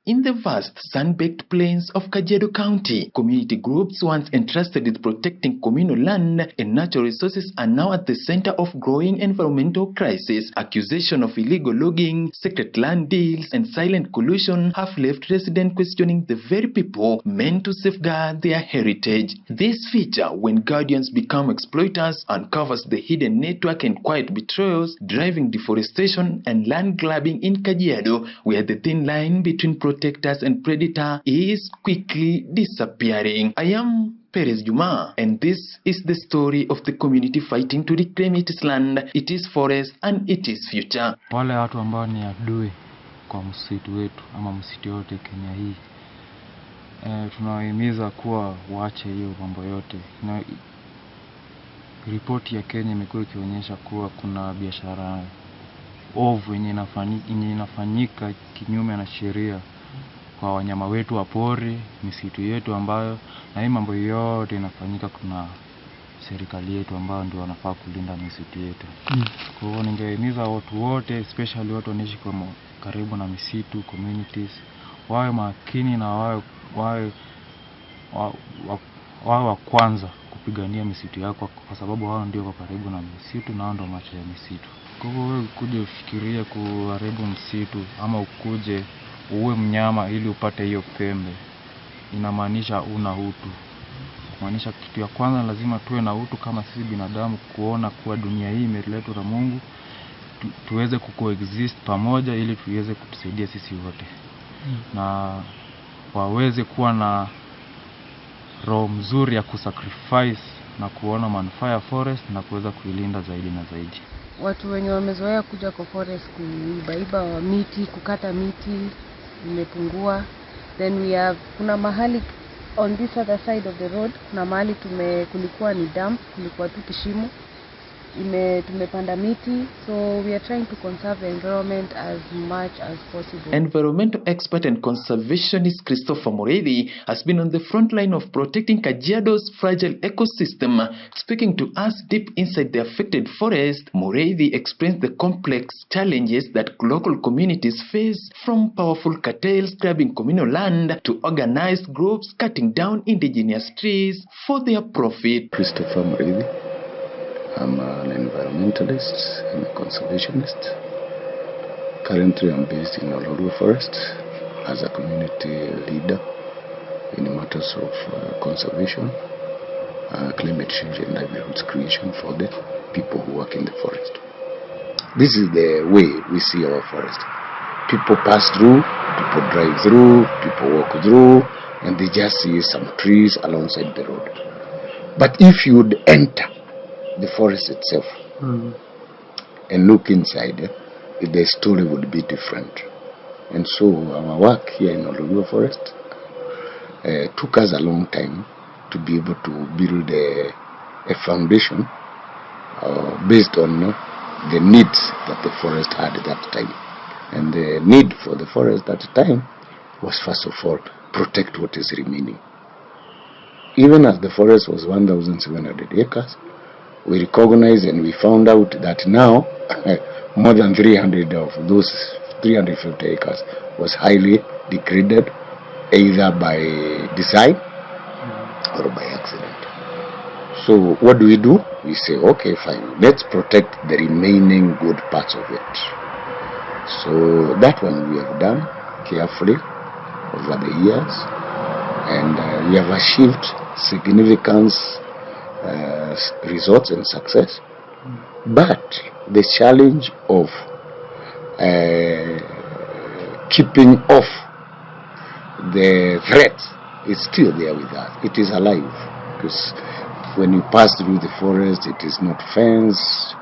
In the vast sun-baked plains of Kajiado County, community groups once entrusted with protecting communal land and natural resources are now at the center of growing environmental crisis. Accusation of illegal logging, secret land deals, and silent collusion have left residents questioning the very people meant to safeguard their heritage. This feature, when guardians become exploiters, uncovers the hidden network and quiet betrayals driving deforestation and land grabbing in Kajiado, where the thin line between protectors and predator is quickly disappearing. I am Perez Juma, and this is the story of the community fighting to reclaim its land, its forest, and its future. Wale watu ambao ni adui kwa msitu wetu ama msitu yote Kenya hii, tunawahimiza kuwa waache hiyo mambo yote. Na ripoti ya Kenya imekuwa ikionyesha kuwa kuna biashara ovu yenye inafanyika kinyume na sheria kwa wanyama wetu wa pori, misitu yetu ambayo, na hii mambo yote inafanyika kuna serikali yetu ambayo ndio wanafaa kulinda misitu yetu. Kwa hiyo ningehimiza watu wote, especially watu wanaishi kwa karibu na misitu, communities, wawe makini na wawe wa kwanza kupigania misitu yako, kwa sababu wao ndio wako karibu na misitu na wao ndio macho ya misitu. Kwa hivyo wewe ukuje ufikirie kuharibu msitu ama ukuje uwe mnyama ili upate hiyo pembe, inamaanisha una utu. Kumaanisha kitu ya kwanza lazima tuwe na utu kama sisi binadamu, kuona kuwa dunia hii imeletwa na Mungu, tuweze kucoexist pamoja ili tuweze kutusaidia sisi wote. Na waweze kuwa na roho mzuri ya kusacrifice na kuona manufaa ya forest na kuweza kuilinda zaidi na zaidi. Watu wenye wamezoea kuja kwa forest kuibaiba wa miti, kukata miti imepungua. Then we have kuna mahali on this other side of the road, kuna mahali kulikuwa ni dump, kulikuwa tu kishimo, tumepanda miti, so we are trying to conserve the environment as much as possible. Environmental expert and conservationist Christopher Mureithi has been on the front line of protecting Kajiado's fragile ecosystem. Speaking to us deep inside the affected forest, Mureithi explains the complex challenges that local communities face, from powerful cartels grabbing communal land to organized groups cutting down indigenous trees for their profit. Christopher Mureithi. I'm an environmentalist and a conservationist. Currently I'm based in Olorua Forest as a community leader in matters of conservation, climate change and livelihoods creation for the people who work in the forest. This is the way we see our forest. People pass through, people drive through, people walk through, and they just see some trees alongside the road. But if you would enter the forest itself and look inside, the story would be different. And so our work here in Olorua Forest took us a long time to be able to build a foundation based on the needs that the forest had at that time. And the need for the forest at the time was, first of all, protect what is remaining. Even as the forest was 1,700 acres, we recognized and we found out that now more than 300 of those 350 acres was highly degraded, either by design or by accident. So what do? We say, okay, fine, let's protect the remaining good parts of it. So that one we have done carefully over the years, and we have achieved significant results and success. But the challenge of keeping off the threat is still there with us. It is alive, because when you pass through the forest, it is not fenced,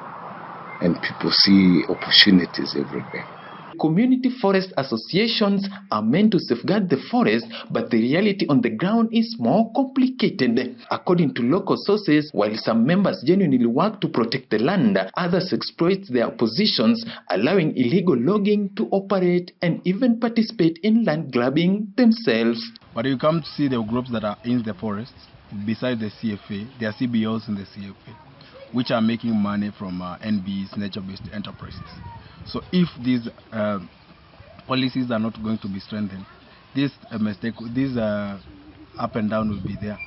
and people see opportunities everywhere. Community forest associations are meant to safeguard the forest, but the reality on the ground is more complicated. According to local sources, while some members genuinely work to protect the land, others exploit their positions, allowing illegal logging to operate and even participate in land grabbing themselves. But you come to see the groups that are in the forest, beside the CFA, there are CBOs in the CFA, which are making money from NB's nature-based enterprises. So if these policies are not going to be strengthened, this mistake, this up and down will be there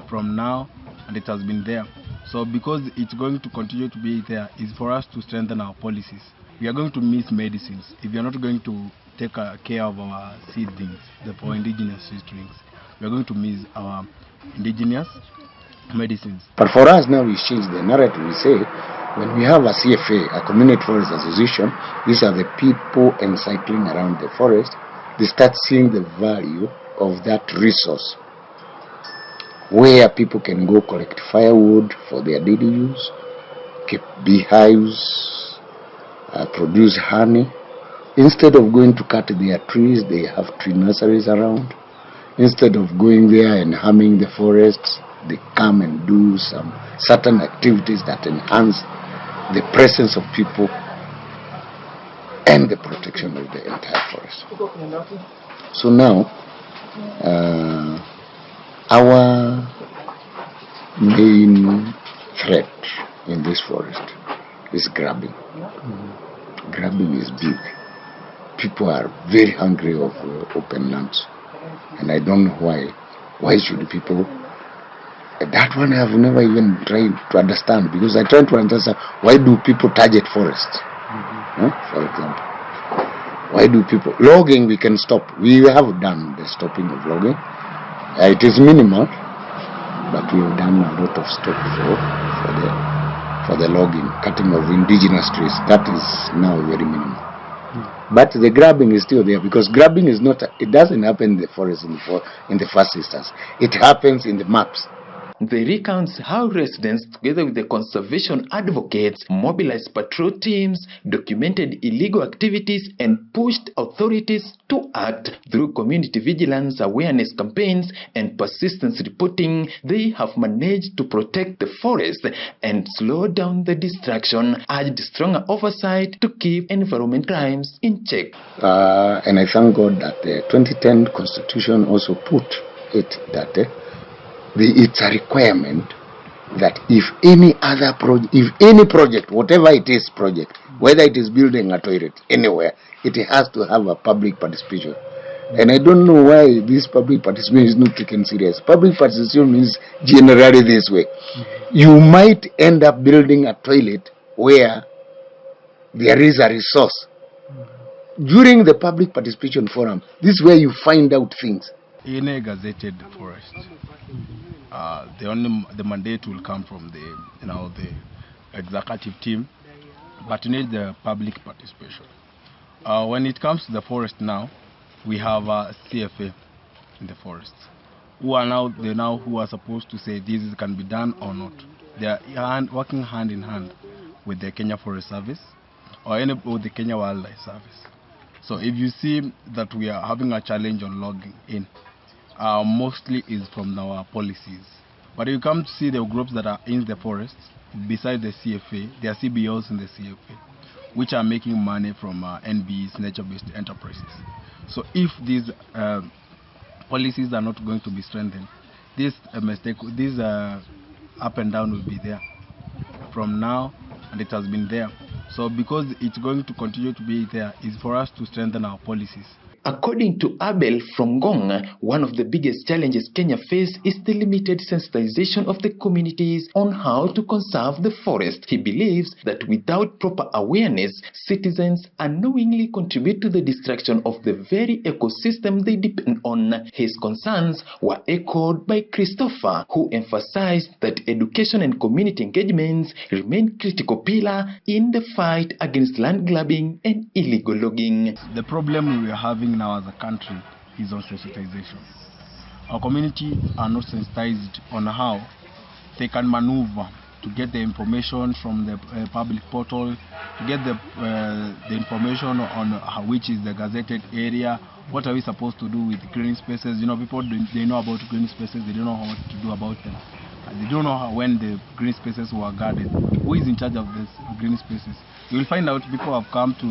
from now, and it has been there. So because it's going to continue to be there, is for us to strengthen our policies. We are going to miss medicines if we are not going to take care of our seedlings, for indigenous seedlings. We are going to miss our indigenous medicines. But for us now, we change the narrative. We say, when we have a CFA, a Community Forest Association, these are the people encycling around the forest. They start seeing the value of that resource, where people can go collect firewood for their daily use, keep beehives, produce honey. Instead of going to cut their trees, they have tree nurseries around. Instead of going there and harming the forests, they come and do some certain activities that enhance the presence of people and the protection of the entire forest. So now, our main threat in this forest is grabbing. Grabbing is big. People are very hungry of open lands, and I don't know why. Why should people? That one I have never even tried to understand, because I try to understand why do people target forests? For example, why do people logging? We can stop. We have done the stopping of logging. It is minimal, but we have done a lot of stop for the logging, cutting of indigenous trees. That is now very minimal. But the grabbing is still there, because grabbing is not. It doesn't happen in the forest in the first instance. It happens in the maps. They recounts how residents, together with the conservation advocates, mobilized patrol teams, documented illegal activities, and pushed authorities to act. Through community vigilance, awareness campaigns, and persistence reporting, they have managed to protect the forest and slow down the destruction, urged stronger oversight to keep environment crimes in check. And I thank God that the 2010 Constitution also put it that it's a requirement that if any project, whatever it is project, whether it is building a toilet anywhere, it has to have a public participation. And I don't know why this public participation is not taken serious. Public participation means generally this way. You might end up building a toilet where there is a resource. During the public participation forum, this is where you find out things. In a gazetted forest, the mandate will come from the executive team, but you need the public participation. When it comes to the forest now, we have a CFA in the forests who are supposed to say this can be done or not. They are working hand in hand with the Kenya Forest Service or with the Kenya Wildlife Service. So if you see that we are having a challenge on logging in, mostly is from our policies. But if you come to see the groups that are in the forests, beside the CFA, there are CBOs in the CFA, which are making money from NBE's nature-based enterprises. So if these policies are not going to be strengthened, this up and down will be there from now, and it has been there. So because it's going to continue to be there, is for us to strengthen our policies. According to Abel from Gong, one of the biggest challenges Kenya faces is the limited sensitization of the communities on how to conserve the forest. He believes that without proper awareness, citizens unknowingly contribute to the destruction of the very ecosystem they depend on. His concerns were echoed by Christopher, who emphasized that education and community engagements remain critical pillar in the fight against land grabbing and illegal logging. The problem we are having now as a country is on sensitization. Our community are not sensitized on how they can maneuver to get the information from the public portal, to get the information on which is the gazetted area, what are we supposed to do with green spaces. You know, people, they know about green spaces, they don't know what to do about them. They don't know when the green spaces were guarded. Who is in charge of these green spaces? You will find out people have come to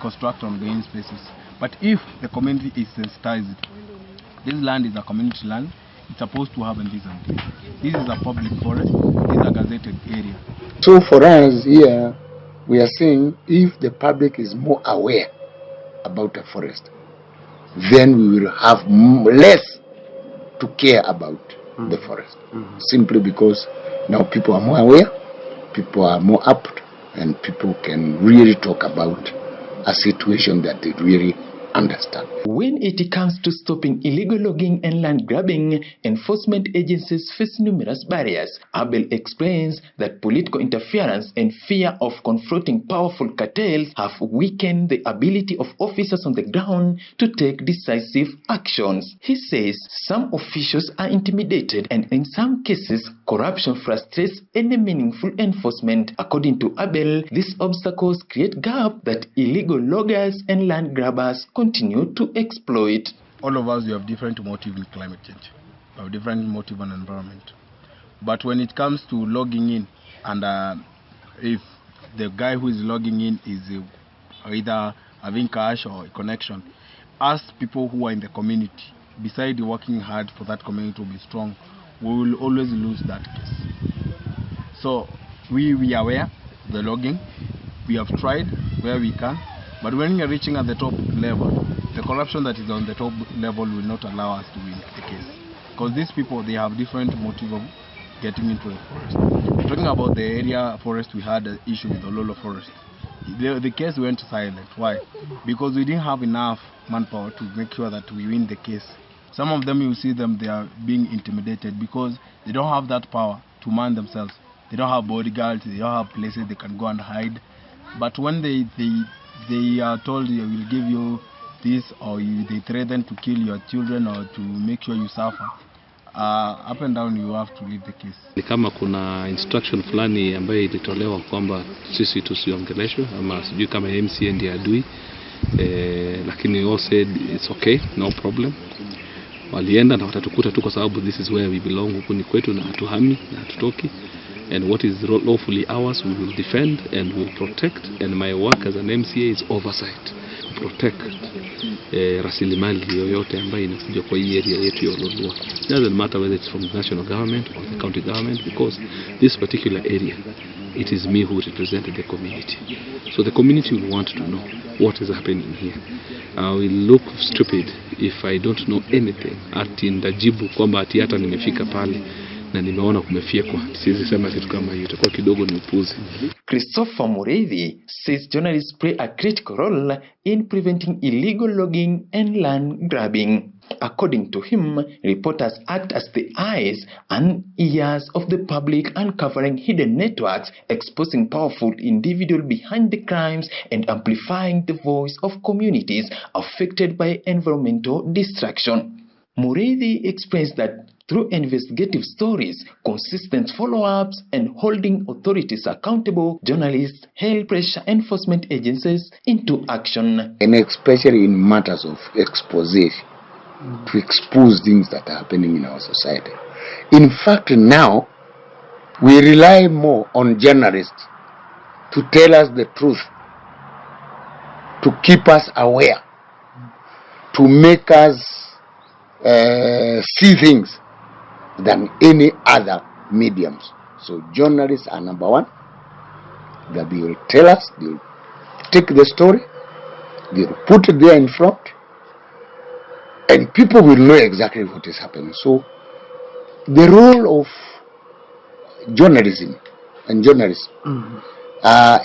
construct on green spaces. But if the community is sensitized, this land is a community land, it's supposed to have this and this. This is a public forest, this is a gazetted area. So for us here, we are saying if the public is more aware about the forest, then we will have less to care about the forest. Simply because now people are more aware, people are more apt, and people can really talk about a situation that they really understand. When it comes to stopping illegal logging and land grabbing, enforcement agencies face numerous barriers. Abel explains that political interference and fear of confronting powerful cartels have weakened the ability of officers on the ground to take decisive actions. He says some officials are intimidated, and in some cases, corruption frustrates any meaningful enforcement. According to Abel, these obstacles create gaps that illegal loggers and land grabbers continue to exploit. All of us, we have different motive in climate change. We have different motive on environment. But when it comes to logging in, and if the guy who is logging in is either having cash or a connection, us people who are in the community, besides working hard for that community to be strong, we will always lose that case. So we are aware of the logging. We have tried where we can. But when you're reaching at the top level, the corruption that is on the top level will not allow us to win the case. Because these people, they have different motive of getting into the forest. Talking about the area forest, we had an issue with the Ololo forest. The case went silent. Why? Because we didn't have enough manpower to make sure that we win the case. Some of them, you see them, they are being intimidated because they don't have that power to man themselves. They don't have bodyguards, they don't have places they can go and hide. But when they are told they will give you this, or they threaten to kill your children or to make sure you suffer, up and down you have to leave the case. Ni kama kuna instruction fulani ambayo ilitolewa kwamba sisi tusiongeleshwe ama sijui kama MCA ndiye adui, lakini all said it's okay, no problem. Walienda na watatukuta tu kwa sababu this is where we belong, huku ni kwetu na hatuhami na hatutoki. And what is lawfully ours, we will defend and we will protect. And my work as an MCA is oversight, protect rasilimali yoyote ambayo inakuja kwa hii area yetu ya Ololua. It doesn't matter whether it's from the national government or the county government, because this particular area, it is me who represented the community. So the community will want to know what is happening here. I will look stupid if I don't know anything. Ati ndajibu kwamba ati hata nimefika pale na nimeona kumefyekwa. Siwezi sema kitu kama hiyo, itakuwa kidogo ni upuzi. Christopher Mureithi says journalists play a critical role in preventing illegal logging and land grabbing. According to him, reporters act as the eyes and ears of the public, uncovering hidden networks, exposing powerful individuals behind the crimes, and amplifying the voice of communities affected by environmental destruction. Mureithi explains that through investigative stories, consistent follow-ups, and holding authorities accountable, journalists help pressure enforcement agencies into action. And especially in matters of exposition, to expose things that are happening in our society. In fact, now, we rely more on journalists to tell us the truth, to keep us aware, to make us see things than any other mediums. So journalists are number one. That they will tell us, they will take the story, they will put it there in front, and people will know exactly what is happening. So the role of journalism and journalists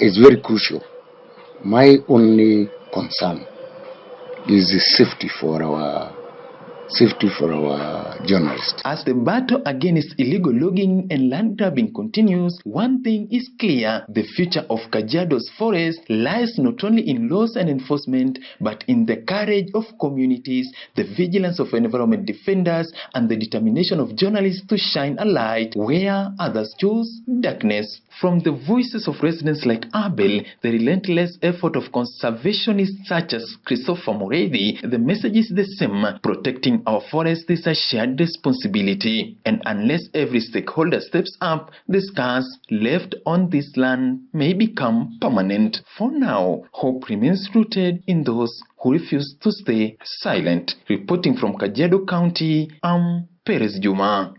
is very crucial. My only concern is the safety for our journalists. As the battle against illegal logging and land grabbing continues, one thing is clear: the future of Kajiado's forest lies not only in laws and enforcement, but in the courage of communities, the vigilance of environment defenders, and the determination of journalists to shine a light where others choose darkness. From the voices of residents like Abel, the relentless effort of conservationists such as Christopher Mureithi, the message is the same: protecting our forests is a shared responsibility. And unless every stakeholder steps up, the scars left on this land may become permanent. For now, hope remains rooted in those who refuse to stay silent. Reporting from Kajiado County, I'm Perez Juma.